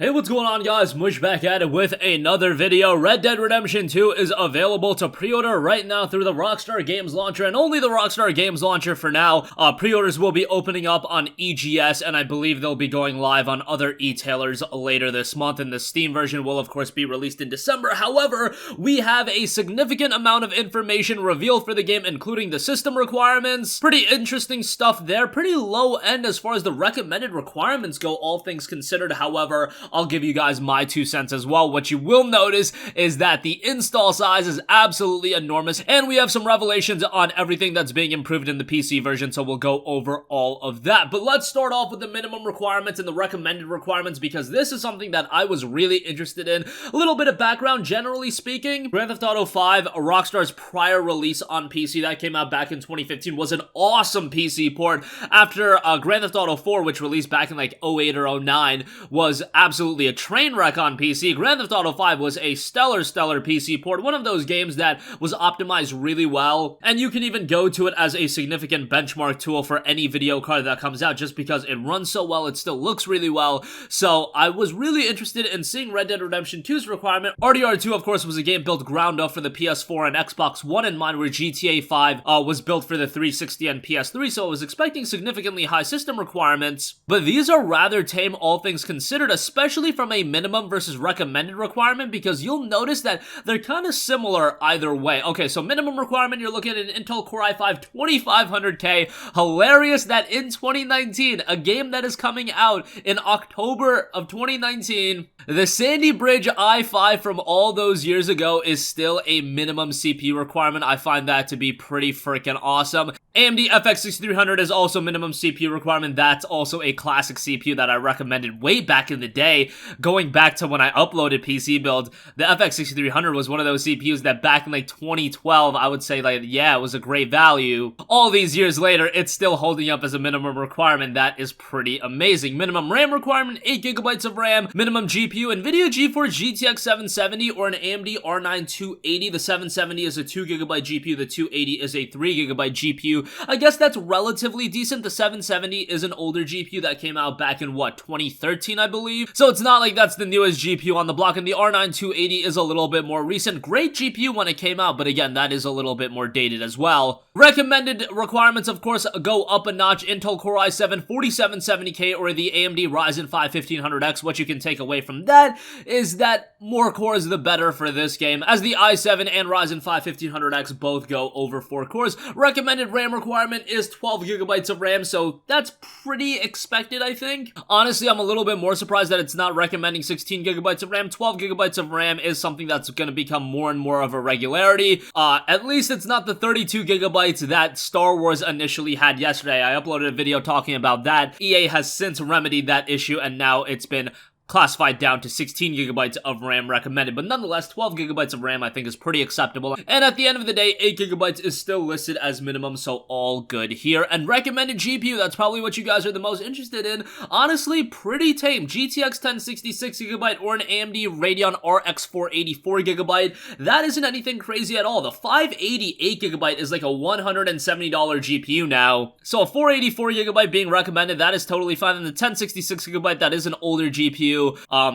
Hey, what's going on, guys? Mush back at it with another video. Red Dead Redemption 2 is available to pre-order right now through the Rockstar Games launcher, and only the Rockstar Games launcher for now. Pre-orders will be opening up on EGS, and I believe they'll be going live on other e-tailers later this month, and the Steam version will, of course, be released in December. However, we have a significant amount of information revealed for the game, including the system requirements. Pretty interesting stuff there. Pretty low end as far as the recommended requirements go, all things considered. However, I'll give you guys my 2 cents as well. What you will notice is that the install size is absolutely enormous, and we have some revelations on everything that's being improved in the PC version, so we'll go over all of that. But let's start off with the minimum requirements and the recommended requirements, because this is something that I was really interested in. A little bit of background, generally speaking, Grand Theft Auto 5, Rockstar's prior release on PC that came out back in 2015, was an awesome PC port. After Grand Theft Auto 4, which released back in like 08 or 09, was absolutely a train wreck on PC. Grand Theft Auto 5 was a stellar PC port, one of those games that was optimized really well, and you can even go to it as a significant benchmark tool for any video card that comes out, just because it runs so well, it still looks really well. So I was really interested in seeing Red Dead Redemption 2's requirement. RDR2, of course, was a game built ground up for the PS4 and Xbox One in mind, where GTA 5 was built for the 360 and PS3, so I was expecting significantly high system requirements, but these are rather tame, all things considered, especially from a minimum versus recommended requirement, because you'll notice that they're kind of similar either way. Okay, so minimum requirement, you're looking at an Intel Core i5 2500K. Hilarious that in 2019, a game that is coming out in October of 2019, the Sandy Bridge i5 from all those years ago is still a minimum CPU requirement. I find that to be pretty freaking awesome. AMD FX 6300 is also minimum CPU requirement. That's also a classic CPU that I recommended way back in the day. Going back to when I uploaded PC build, the FX 6300 was one of those CPUs that back in like 2012, I would say like, yeah, it was a great value. All these years later, it's still holding up as a minimum requirement. That is pretty amazing. Minimum RAM requirement, 8GB of RAM. Minimum GPU, NVIDIA GeForce GTX 770 or an AMD R9 280. The 770 is a 2GB GPU, the 280 is a 3GB GPU. I guess that's relatively decent. The 770 is an older GPU that came out back in, what, 2013, I believe? So it's not like that's the newest GPU on the block, and the R9 280 is a little bit more recent. Great GPU when it came out, but again, that is a little bit more dated as well. Recommended requirements, of course, go up a notch. Intel Core i7 4770K or the AMD Ryzen 5 1500X. What you can take away from that is that more cores the better for this game, as the i7 and Ryzen 5 1500X both go over 4 cores. Recommended RAM requirement is 12GB of RAM, so that's pretty expected, I think. Honestly, I'm a little bit more surprised that it's not recommending 16GB of RAM. 12GB of RAM is something that's going to become more and more of a regularity. At least it's not the 32GB that Star Wars initially had yesterday. I uploaded a video talking about that. EA has since remedied that issue, and now it's been classified down to 16GB of RAM recommended, but nonetheless, 12GB of RAM I think is pretty acceptable, and at the end of the day, 8GB is still listed as minimum, so all good here. And recommended GPU, that's probably what you guys are the most interested in. Honestly, pretty tame. GTX 1060 6GB or an AMD Radeon RX 480 4GB. That isn't anything crazy at all. The 580 8GB is like a $170 GPU now, so a 480 4GB being recommended, that is totally fine. And the 1060 6GB, that is an older GPU.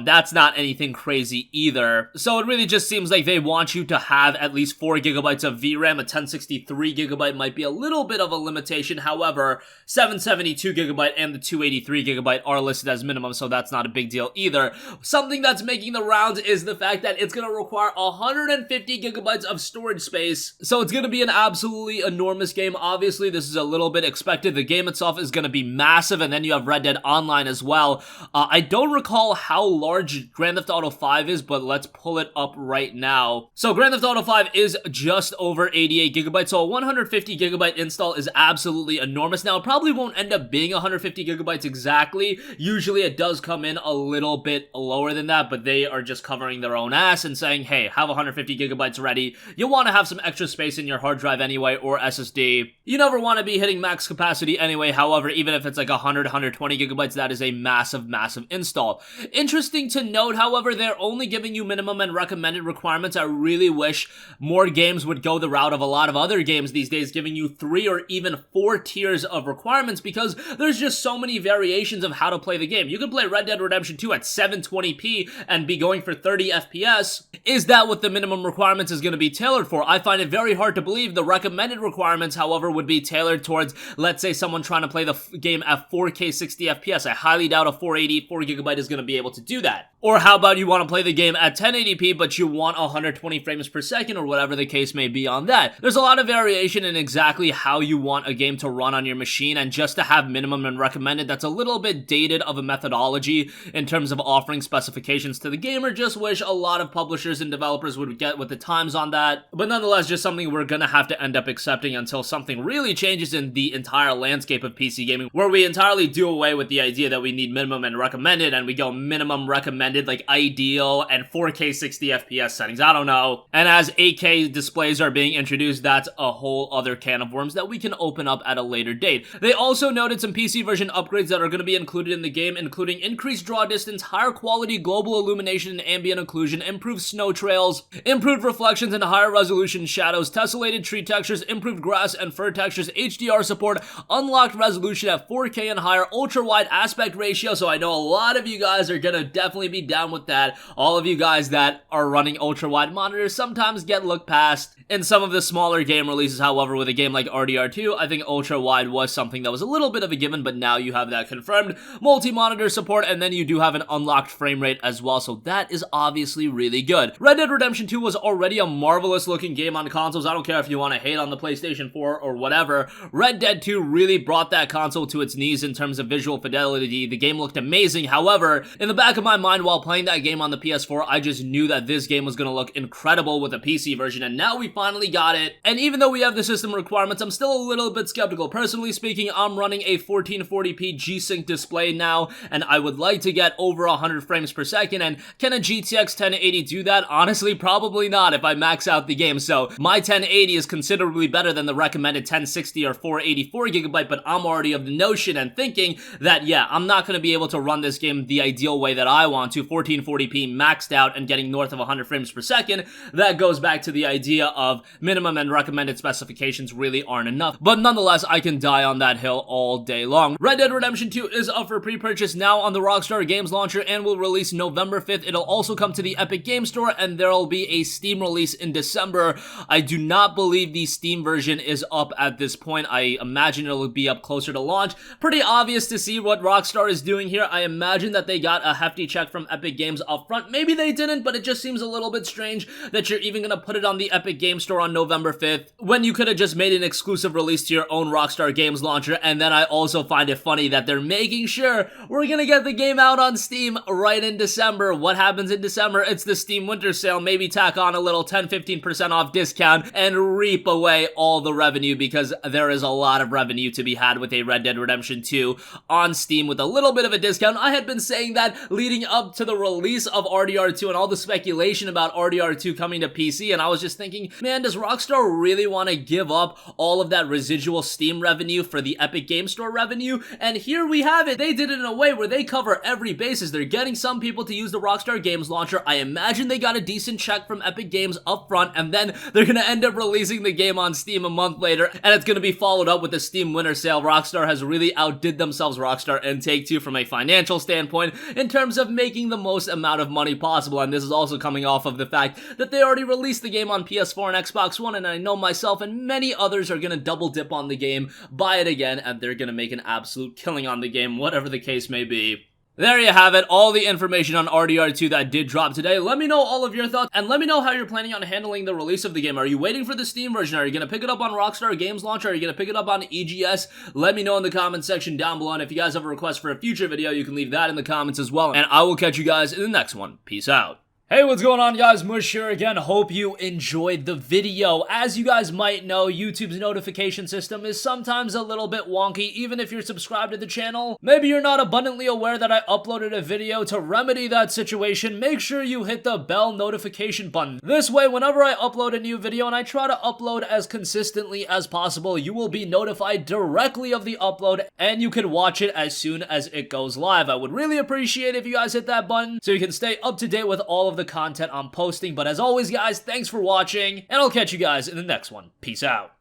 That's not anything crazy either. So it really just seems like they want you to have at least 4GB of VRAM. A 1063GB might be a little bit of a limitation. However, 772GB and the 283GB are listed as minimum, so that's not a big deal either. Something that's making the rounds is the fact that it's going to require 150GB of storage space. So it's going to be an absolutely enormous game. Obviously, this is a little bit expected. The game itself is going to be massive, and then you have Red Dead Online as well. I don't recall how large Grand Theft Auto 5 is, but let's pull it up right now. So Grand Theft Auto 5 is just over 88GB, so a 150GB install is absolutely enormous. Now, it probably won't end up being 150GB exactly. Usually it does come in a little bit lower than that, but they are just covering their own ass and saying, hey, have 150GB ready. You want to have some extra space in your hard drive anyway, or SSD. You never want to be hitting max capacity anyway. However, even if it's like 120GB, that is a massive install. Interesting to note, however, they're only giving you minimum and recommended requirements. I really wish more games would go the route of a lot of other games these days, giving you 3 or even 4 tiers of requirements, because there's just so many variations of how to play the game. You can play Red Dead Redemption 2 at 720p and be going for 30 FPS. Is that what the minimum requirements is going to be tailored for? I find it very hard to believe. The recommended requirements, however, would be tailored towards, let's say, someone trying to play the game at 4K 60 FPS. I highly doubt a 484GB is going to be able to do that. Or how about you want to play the game at 1080p, but you want 120 frames per second, or whatever the case may be on that. There's a lot of variation in exactly how you want a game to run on your machine, and just to have minimum and recommended, that's a little bit dated of a methodology in terms of offering specifications to the gamer. Just wish a lot of publishers and developers would get with the times on that. But nonetheless, just something we're gonna have to end up accepting until something really changes in the entire landscape of PC gaming, where we entirely do away with the idea that we need minimum and recommended, and we go minimum, recommended, like ideal, and 4K 60 FPS settings. I don't know. And as 8K displays are being introduced, that's a whole other can of worms that we can open up at a later date. They also noted some PC version upgrades that are going to be included in the game, including increased draw distance, higher quality global illumination and ambient occlusion, improved snow trails, improved reflections and higher resolution shadows, tessellated tree textures, improved grass and fur textures, HDR support, unlocked resolution at 4K and higher, ultra-wide aspect ratio. So I know a lot of you guys are going to definitely be down with that. All of you guys that are running ultra-wide monitors sometimes get looked past in some of the smaller game releases. However, with a game like RDR2, I think ultra-wide was something that was a little bit of a given, but now you have that confirmed. Multi-monitor support, and then you do have an unlocked frame rate as well, so that is obviously really good. Red Dead Redemption 2 was already a marvelous looking game on consoles. I don't care if you want to hate on the PlayStation 4 or whatever. Red Dead 2 really brought that console to its knees in terms of visual fidelity. The game looked amazing. However, in the back of my mind while playing that game on the PS4, I just knew that this game was going to look incredible with a PC version, and now we finally got it. And even though we have the system requirements, I'm still a little bit skeptical. Personally speaking, I'm running a 1440p G-Sync display now, and I would like to get over 100 frames per second, and can a GTX 1080 do that? Honestly, probably not if I max out the game. So my 1080 is considerably better than the recommended 1060 or 484GB, but I'm already of the notion and thinking that, yeah, I'm not going to be able to run this game the ideal way that I want to, 1440p maxed out and getting north of 100 frames per second. That goes back to the idea of minimum and recommended specifications really aren't enough. But nonetheless, I can die on that hill all day long. Red Dead Redemption 2 is up for pre-purchase now on the Rockstar Games launcher and will release November 5th. It'll also come to the Epic Games Store, and there'll be a Steam release in December. I do not believe the Steam version is up at this point. I imagine it'll be up closer to launch. Pretty obvious to see what Rockstar is doing here. I imagine that they got a hefty check from Epic Games up front. Maybe they didn't, but it just seems a little bit strange that you're even gonna put it on the Epic Games Store on November 5th when you could have just made an exclusive release to your own Rockstar Games launcher. And then I also find it funny that they're making sure we're gonna get the game out on Steam right in December. What happens in December? It's the Steam Winter Sale. Maybe tack on a little 10-15% off discount and reap away all the revenue, because there is a lot of revenue to be had with a Red Dead Redemption 2 on Steam with a little bit of a discount. I had been saying that leading up to the release of RDR2 and all the speculation about RDR2 coming to PC, and I was just thinking, man, does Rockstar really want to give up all of that residual Steam revenue for the Epic Game Store revenue? And here we have it. They did it in a way where they cover every basis. They're getting some people to use the Rockstar Games launcher. I imagine they got a decent check from Epic Games up front, and then they're gonna end up releasing the game on Steam a month later, and it's gonna be followed up with the Steam Winter Sale. Rockstar has really outdid themselves, Rockstar and Take-Two, from a financial standpoint in terms of making the most amount of money possible. And this is also coming off of the fact that they already released the game on PS4 and Xbox One, and I know myself and many others are gonna double dip on the game, buy it again, and they're gonna make an absolute killing on the game, whatever the case may be. There you have it, all the information on RDR2 that did drop today. Let me know all of your thoughts, and let me know how you're planning on handling the release of the game. Are you waiting for the Steam version? Are you going to pick it up on Rockstar Games Launcher? Are you going to pick it up on EGS? Let me know in the comments section down below, and if you guys have a request for a future video, you can leave that in the comments as well, and I will catch you guys in the next one. Peace out. Hey, what's going on, guys? Mush here again. Hope you enjoyed the video. As you guys might know, YouTube's notification system is sometimes a little bit wonky, even if you're subscribed to the channel. Maybe you're not abundantly aware that I uploaded a video. To remedy that situation, make sure you hit the bell notification button. This way, whenever I upload a new video, and I try to upload as consistently as possible, you will be notified directly of the upload, and you can watch it as soon as it goes live. I would really appreciate if you guys hit that button so you can stay up to date with all of the content I'm posting. But as always, guys, thanks for watching, and I'll catch you guys in the next one. Peace out.